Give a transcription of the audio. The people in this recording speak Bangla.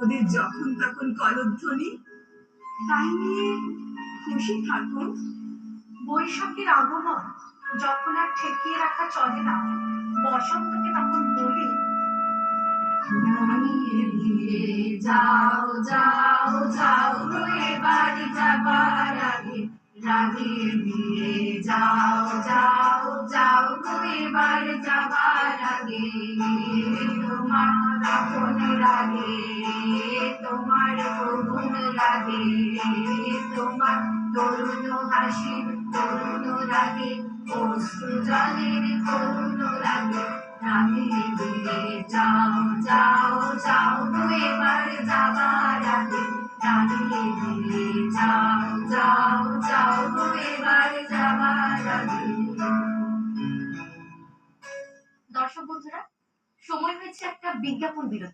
ওদের যখন তখন কলধ্বনি, তাই নিয়ে খুশি থাকুন। বৈশাখের আগমন যখন আর ঠেকিয়ে রাখা চলে না, বসন্তকে তখন বলি, যাও যাও যাও গো এবারে যাবার আগে, রাগের বিয়ে যাও যাও যাও গো এবারে যাবার আগে, তোমার আপন লাগে, তোমার করুণ লাগে, তোমার তরুণ হাসি তরুণ লাগে, অশ্রু জলের করুণ লাগে, রাগের বিয়ে যাও যাও যাও গো এবারে যাবার আগে, রাগের বিয়ে যাও যাও যাও গো এবারে যাবার আগে। দর্শক বন্ধুরা, সময় হয়েছে একটা বিজ্ঞাপন বিরতি।